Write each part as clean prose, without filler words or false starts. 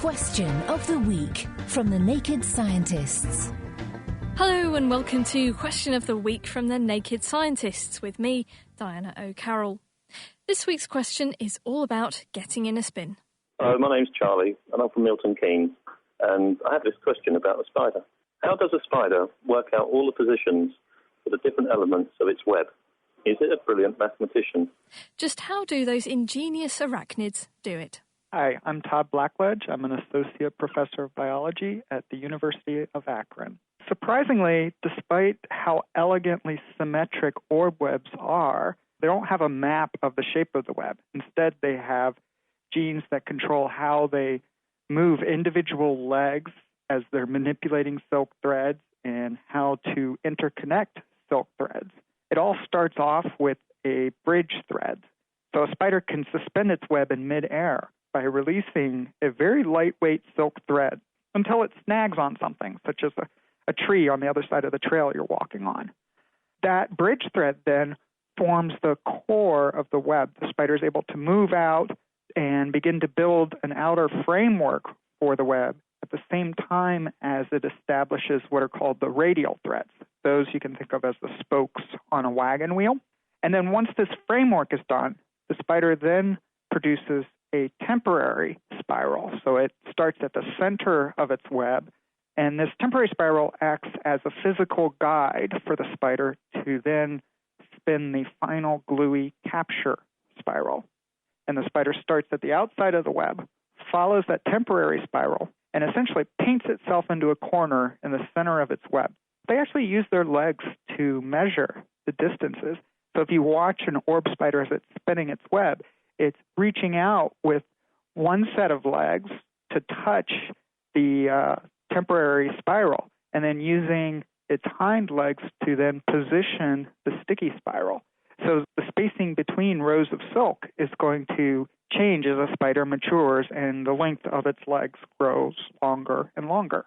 Question of the Week from the Naked Scientists. Hello and welcome to Question of the Week from the Naked Scientists with me, Diana O'Carroll. This week's question is all about getting in a spin. Hello, my name's Charlie and I'm from Milton Keynes, and I have this question about a spider. How does a spider work out all the positions for the different elements of its web? Is it a brilliant mathematician? Just how do those ingenious arachnids do it? Hi, I'm Todd Blackledge. I'm an associate professor of biology at the University of Akron. Surprisingly, despite how elegantly symmetric orb webs are, they don't have a map of the shape of the web. Instead, they have genes that control how they move individual legs as they're manipulating silk threads and how to interconnect silk threads. It all starts off with a bridge thread. So a spider can suspend its web in midair by releasing a very lightweight silk thread until it snags on something, such as a tree on the other side of the trail you're walking on. That bridge thread then forms the core of the web. The spider is able to move out and begin to build an outer framework for the web at the same time as it establishes what are called the radial threads. Those you can think of as the spokes on a wagon wheel. And then once this framework is done, the spider then produces a temporary spiral. So it starts at the center of its web, and this temporary spiral acts as a physical guide for the spider to then spin the final gluey capture spiral. And the spider starts at the outside of the web, follows that temporary spiral, and essentially paints itself into a corner in the center of its web. They actually use their legs to measure the distances. So if you watch an orb spider as it's spinning its web, it's reaching out with one set of legs to touch the temporary spiral, and then using its hind legs to then position the sticky spiral. So the spacing between rows of silk is going to change as a spider matures and the length of its legs grows longer and longer.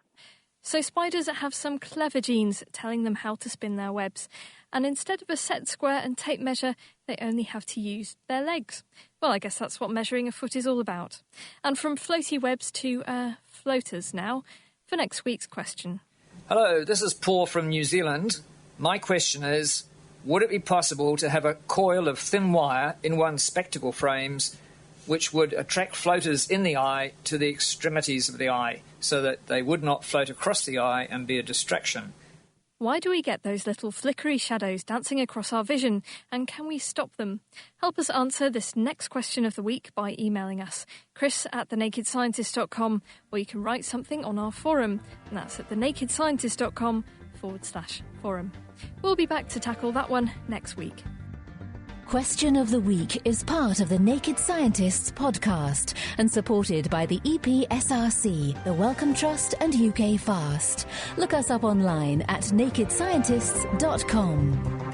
So spiders have some clever genes telling them how to spin their webs, and instead of a set square and tape measure, they only have to use their legs. Well, I guess that's what measuring a foot is all about. And from floaty webs to floaters now, for next week's question. Hello, this is Paul from New Zealand. My question is, would it be possible to have a coil of thin wire in one's spectacle frames which would attract floaters in the eye to the extremities of the eye so that they would not float across the eye and be a distraction? Why do we get those little flickery shadows dancing across our vision, and can we stop them? Help us answer this next question of the week by emailing us, chris@thenakedscientist.com, or you can write something on our forum, and that's at thenakedscientist.com/forum. We'll be back to tackle that one next week. Question of the Week is part of the Naked Scientists podcast and supported by the EPSRC, the Wellcome Trust and UK Fast. Look us up online at nakedscientists.com.